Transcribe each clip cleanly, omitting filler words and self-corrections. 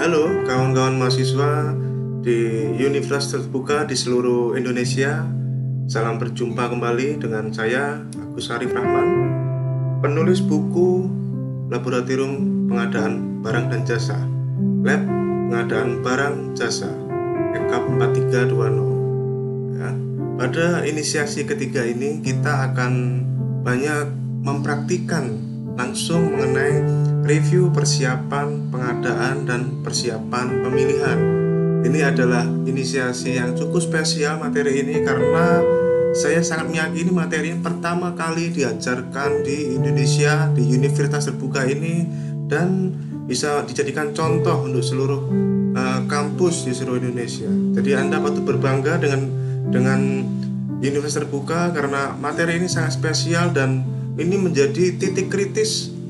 Halo kawan-kawan mahasiswa di Universitas Terbuka di seluruh Indonesia. Salam berjumpa kembali dengan saya Agus Arif Rahman, penulis buku Laboratorium Pengadaan Barang dan Jasa, Lab Pengadaan Barang Jasa, EKAP 4320. Ya, pada inisiasi ketiga ini kita akan banyak mempraktikkan langsung mengenai review persiapan pengadaan dan persiapan pemilihan. Ini adalah inisiasi yang cukup spesial materi ini karena saya sangat meyakini materi ini pertama kali diajarkan di Indonesia, di Universitas Terbuka ini, dan bisa dijadikan contoh untuk seluruh kampus di seluruh Indonesia. Jadi Anda patut berbangga dengan Universitas Terbuka karena materi ini sangat spesial dan ini menjadi titik kritis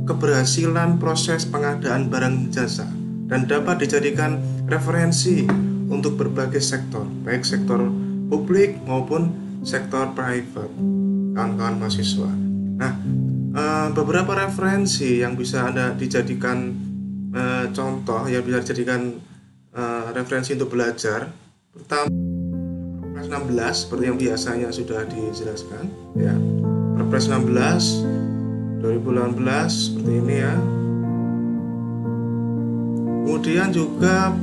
keberhasilan proses pengadaan barang jasa dan dapat dijadikan referensi untuk berbagai sektor, baik sektor publik maupun sektor private, kawan-kawan mahasiswa. Nah, beberapa referensi yang bisa Anda dijadikan contoh, yang bisa dijadikan referensi untuk belajar. Pertama, Perpres 16 seperti yang biasanya sudah dijelaskan, ya. Perpres 16 2018 seperti ini ya. Kemudian juga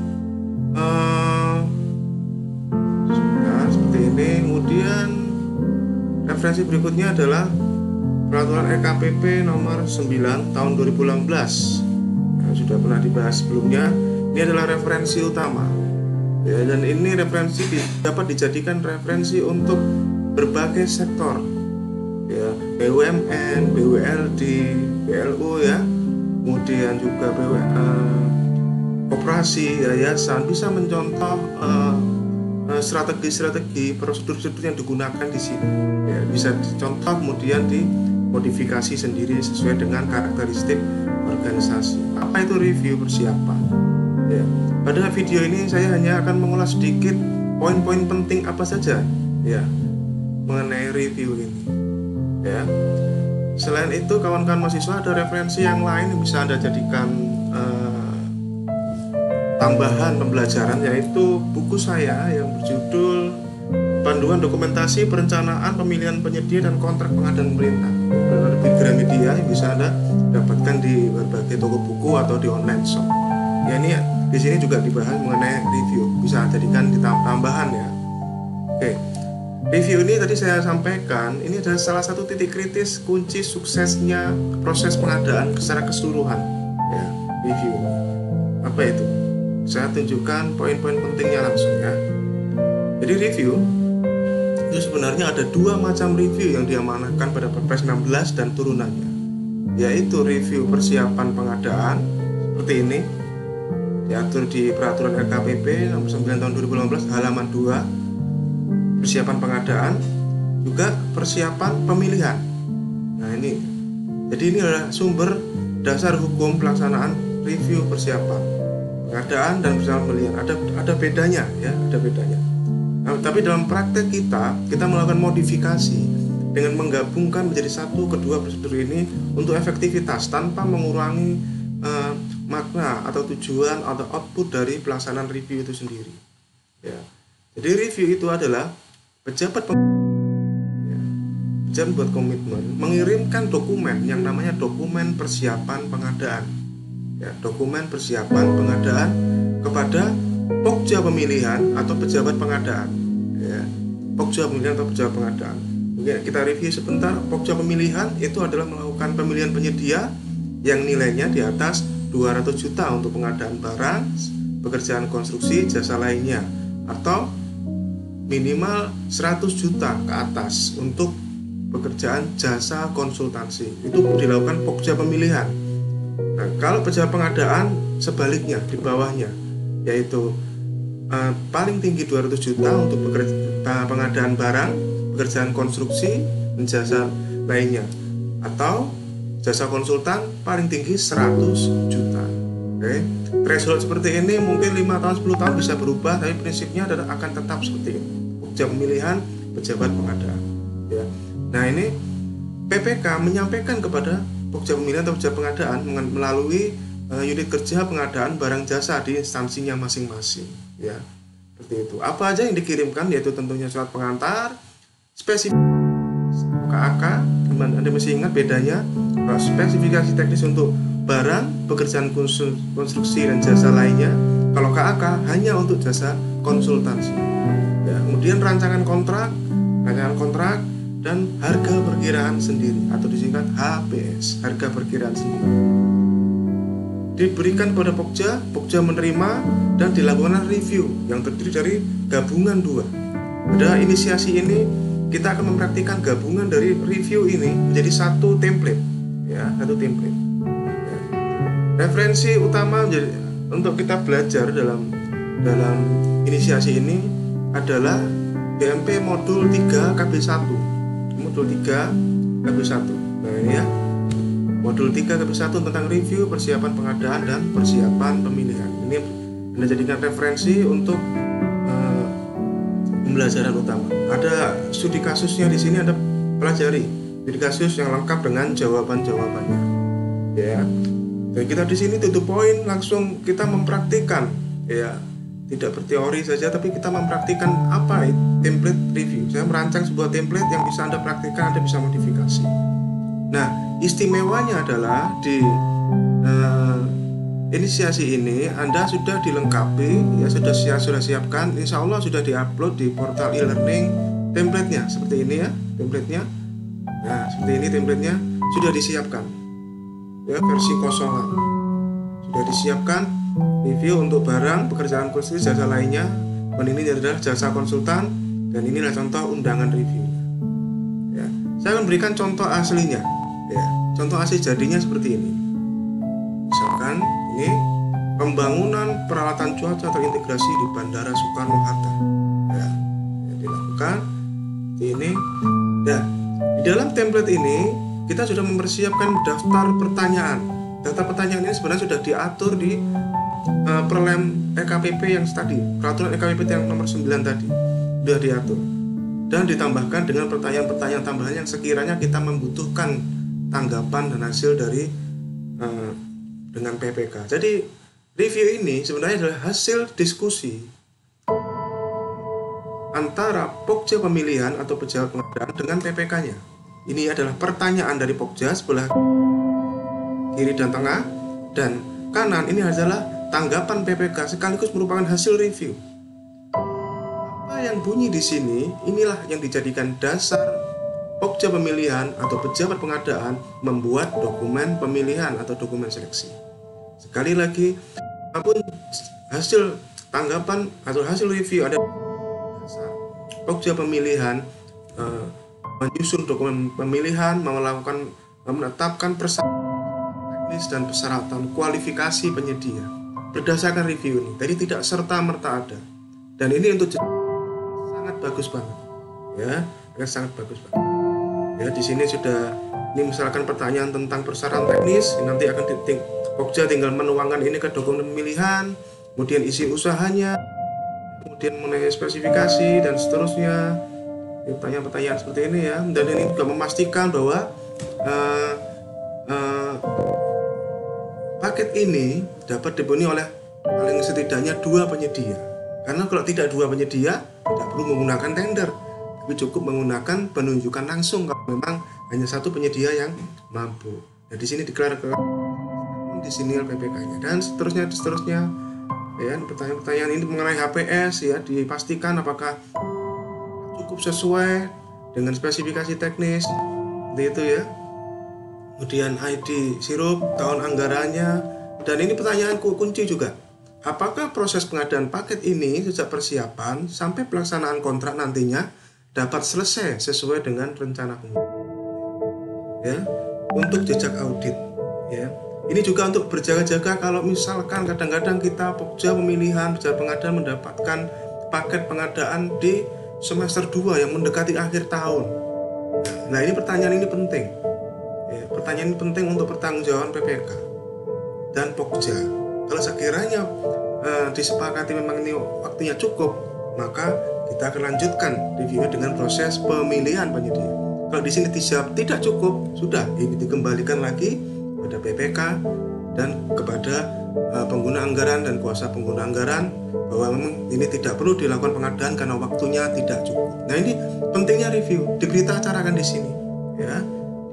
seperti ini. Kemudian referensi berikutnya adalah Peraturan EKPP nomor 9 tahun 2018. Sudah pernah dibahas sebelumnya. Ini adalah referensi utama. Ya, dan ini referensi dapat dijadikan referensi untuk berbagai sektor. Ya, BUMN, BULD, BLU ya, kemudian juga koperasi, yayasan bisa mencontoh strategi-strategi, prosedur-prosedur yang digunakan di sini. Ya, bisa dicontoh kemudian dimodifikasi sendiri sesuai dengan karakteristik organisasi. Apa itu review persiapan? Ya, pada video ini saya hanya akan mengulas sedikit poin-poin penting apa saja ya mengenai review ini. Ya. Selain itu, kawan-kawan mahasiswa ada referensi yang lain yang bisa Anda jadikan tambahan pembelajaran, yaitu buku saya yang berjudul Panduan Dokumentasi Perencanaan Pemilihan Penyedia dan Kontrak Pengadaan Pemerintah. Di Gramedia yang bisa Anda dapatkan di berbagai toko buku atau di online shop. Ya, ini di sini juga dibahas mengenai review, bisa jadikan tambahan ya. Oke. Review ini tadi saya sampaikan, ini adalah salah satu titik kritis kunci suksesnya proses pengadaan secara keseluruhan. Ya, review. Apa itu? Saya tunjukkan poin-poin pentingnya langsung ya. Jadi review itu sebenarnya ada dua macam review yang diamanahkan pada Perpres 16 dan turunannya, yaitu review persiapan pengadaan seperti ini, diatur di Peraturan RKPP nomor 9 tahun 2018 halaman 2. Persiapan pengadaan, juga persiapan pemilihan. Nah ini, jadi ini adalah sumber dasar hukum pelaksanaan review persiapan pengadaan dan persiapan pemilihan. Ada bedanya ya, ada bedanya. Nah, tapi dalam praktek kita melakukan modifikasi dengan menggabungkan menjadi satu kedua prosedur ini untuk efektivitas tanpa mengurangi makna atau tujuan atau output dari pelaksanaan review itu sendiri. Ya. Jadi review itu adalah pejabat buat komitmen mengirimkan dokumen yang namanya dokumen persiapan pengadaan, ya, dokumen persiapan pengadaan kepada Pokja Pemilihan atau pejabat pengadaan, ya, Pokja Pemilihan atau pejabat pengadaan. Mungkin kita review sebentar. Pokja Pemilihan itu adalah melakukan pemilihan penyedia yang nilainya di atas 200 juta untuk pengadaan barang, pekerjaan konstruksi, jasa lainnya, atau minimal 100 juta ke atas untuk pekerjaan jasa konsultansi. Itu dilakukan Pokja Pemilihan. Nah, kalau pejabat pengadaan sebaliknya di bawahnya, yaitu paling tinggi 200 juta untuk pengadaan barang, pekerjaan konstruksi, dan jasa lainnya, atau jasa konsultan paling tinggi 100 juta. Oke. Threshold seperti ini mungkin 5 tahun 10 tahun bisa berubah, tapi prinsipnya akan tetap seperti ini. Pokja Pemilihan, pejabat pengadaan. Ya. Nah ini PPK menyampaikan kepada Pokja Pemilihan atau Pokja Pengadaan melalui unit kerja pengadaan barang jasa di instansinya masing-masing, ya. Seperti itu. Apa aja yang dikirimkan, yaitu tentunya surat pengantar, spesifikasi KAK. Anda mesti ingat bedanya. Kalau spesifikasi teknis untuk barang, pekerjaan konstruksi dan jasa lainnya. Kalau KAK hanya untuk jasa konsultansi. Ya, kemudian rancangan kontrak, dan harga perkiraan sendiri atau disingkat HPS, harga perkiraan sendiri. Diberikan kepada Pokja menerima dan dilakukan review yang terdiri dari gabungan dua. Pada inisiasi ini kita akan mempraktikkan gabungan dari review ini menjadi satu template, ya, satu template. Ya. Referensi utama untuk kita belajar dalam inisiasi ini adalah BMP modul 3 KB1. Modul 3 KB1. Nah, ini ya. Modul 3 KB1 tentang review, persiapan pengadaan dan persiapan pemilihan. Ini Anda jadikan referensi untuk pembelajaran utama. Ada studi kasusnya di sini Anda pelajari. Studi kasus yang lengkap dengan jawaban-jawabannya. Ya. Dan kita di sini to the point, langsung kita mempraktikkan, ya. Tidak berteori saja, tapi kita mempraktikkan apa template review. Saya merancang sebuah template yang bisa Anda praktikkan, Anda bisa modifikasi. Nah, istimewanya adalah di inisiasi ini Anda sudah dilengkapi, ya, sudah siapkan. Insya Allah sudah diupload di portal e-learning template-nya seperti ini, ya, template-nya. Nah, seperti ini template-nya sudah disiapkan, ya, versi kosongan sudah disiapkan. Review untuk barang, pekerjaan konstruksi, jasa lainnya. Dan ini adalah jasa konsultan, dan inilah contoh undangan review. Ya, saya akan berikan contoh aslinya. Ya, contoh asli jadinya seperti ini. Misalkan ini pembangunan peralatan cuaca terintegrasi di Bandara Soekarno-Hatta. Ya, dilakukan seperti ini. Dan di dalam template ini kita sudah mempersiapkan daftar pertanyaan. Daftar pertanyaan ini sebenarnya sudah diatur di Perlem EKPP yang tadi, peraturan EKPP yang nomor 9 tadi sudah diatur, dan ditambahkan dengan pertanyaan-pertanyaan tambahan yang sekiranya kita membutuhkan tanggapan dan hasil dari dengan PPK. Jadi review ini sebenarnya adalah hasil diskusi antara Pokja pemilihan atau pejabat pengadaan dengan PPK-nya. Ini adalah pertanyaan dari Pokja sebelah kiri dan tengah, dan kanan ini adalah tanggapan PPK sekaligus merupakan hasil review. Apa yang bunyi di sini, inilah yang dijadikan dasar Pokja pemilihan atau pejabat pengadaan membuat dokumen pemilihan atau dokumen seleksi. Sekali lagi, apapun hasil tanggapan atau hasil review ada dasar Pokja pemilihan menyusun dokumen pemilihan, menetapkan persyaratan teknis dan persyaratan kualifikasi penyedia berdasarkan review ini. Jadi tidak serta-merta ada. Dan ini untuk sangat bagus banget. Ya, sangat bagus banget. Ya, di sini sudah, ini misalkan pertanyaan tentang persyaratan teknis, nanti akan Pokja tinggal menuangkan ini ke dokumen pemilihan, kemudian isi usahanya, kemudian mengenai spesifikasi dan seterusnya. Pertanyaan-pertanyaan seperti ini, ya. Dan ini juga memastikan bahwa paket ini dapat dipenuhi oleh paling setidaknya 2 penyedia. Karena kalau tidak 2 penyedia, tidak perlu menggunakan tender, tapi cukup menggunakan penunjukan langsung kalau memang hanya 1 penyedia yang mampu. Nah, di sini deklarasi di sini PPK-nya dan seterusnya. Ya, pertanyaan-pertanyaan ini mengenai HPS, ya, dipastikan apakah cukup sesuai dengan spesifikasi teknis, seperti itu, ya. Kemudian ID sirup, tahun anggarannya, dan ini pertanyaan kunci juga. Apakah proses pengadaan paket ini sejak persiapan sampai pelaksanaan kontrak nantinya dapat selesai sesuai dengan rencana penggunaan? Ya, untuk jejak audit, ya. Ini juga untuk berjaga-jaga kalau misalkan kadang-kadang kita Pokja pemilihan, pejabat pengadaan mendapatkan paket pengadaan di semester 2 yang mendekati akhir tahun. Nah, ini pertanyaan ini penting. Ya, pertanyaan ini penting untuk pertanggungjawaban PPK dan Pokja. Kalau sekiranya disepakati memang ini waktunya cukup, maka kita akan lanjutkan reviewnya dengan proses pemilihan penyedia. Kalau di sini dijawab tidak cukup, sudah ini dikembalikan lagi pada PPK dan kepada pengguna anggaran dan kuasa pengguna anggaran bahwa memang ini tidak perlu dilakukan pengadaan karena waktunya tidak cukup. Nah, ini pentingnya review, diberita acarakan di sini, ya,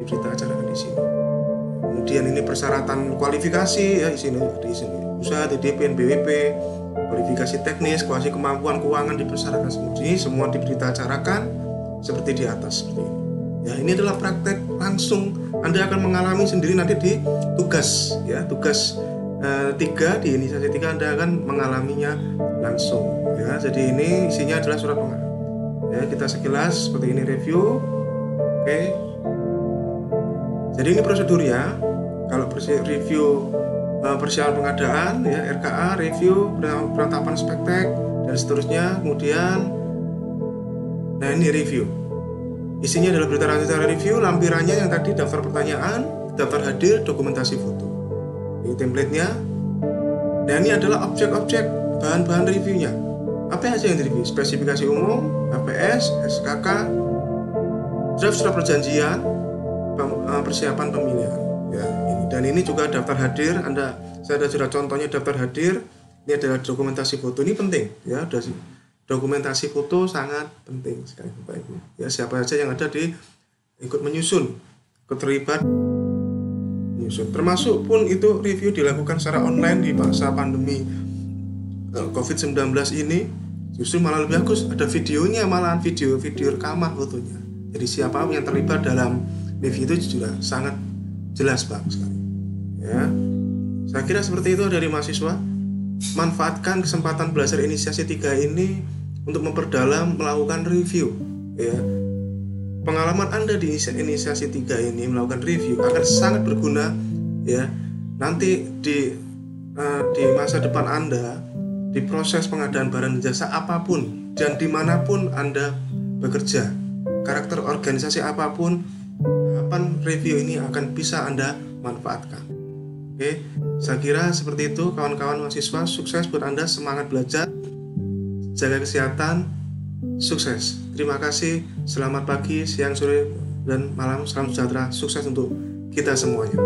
diberita acarakan di sini. Kemudian ini persyaratan kualifikasi, ya, di sini usaha TDP, NBWP, kualifikasi teknis, kualifikasi kemampuan keuangan dipersyaratkan semua diberita acarakan seperti di atas seperti ini. Ya, ini adalah praktek langsung Anda akan mengalami sendiri nanti di tugas, ya, tugas 3 di inisiasi 3 Anda akan mengalaminya langsung, ya. Jadi ini isinya adalah surat pengaduan. Ya, kita sekilas seperti ini review. Oke. Jadi ini prosedurnya. Kalau review persiapan pengadaan, ya, RKA, review, penetapan spektek dan seterusnya. Kemudian, nah ini review. Isinya adalah berita acara review, lampirannya yang tadi daftar pertanyaan, daftar hadir, dokumentasi foto. Ini template-nya. Dan ini adalah objek-objek bahan-bahan reviewnya. Apa aja yang direview? Spesifikasi umum, HPS, SKK, draft surat perjanjian, persiapan pemilihan. Ya, ini. Dan ini juga daftar hadir. Saya ada sudah contohnya daftar hadir. Ini adalah dokumentasi foto. Ini penting, ya. Dokumentasi foto sangat penting sekali, Bapak Ibu. Ya, siapa saja yang ada ikut menyusun, terlibat menyusun. Termasuk pun itu review dilakukan secara online di masa pandemi COVID-19 ini, justru malah lebih bagus. Ada videonya, malahan video rekaman fotonya. Jadi siapa yang terlibat dalam review itu juga sangat jelas, Pak, sekali. Ya, saya kira seperti itu dari mahasiswa. Manfaatkan kesempatan belajar inisiasi 3 ini untuk memperdalam melakukan review, ya. Pengalaman Anda di inisiasi 3 ini melakukan review akan sangat berguna, ya. Nanti di masa depan Anda di proses pengadaan barang dan jasa apapun dan dimanapun Anda bekerja, karakter organisasi apapun, review ini akan bisa Anda manfaatkan. Oke, saya kira seperti itu kawan-kawan mahasiswa. Sukses buat Anda, semangat belajar, jaga kesehatan, sukses. Terima kasih, selamat pagi, siang, sore, dan malam, salam sejahtera, sukses untuk kita semuanya.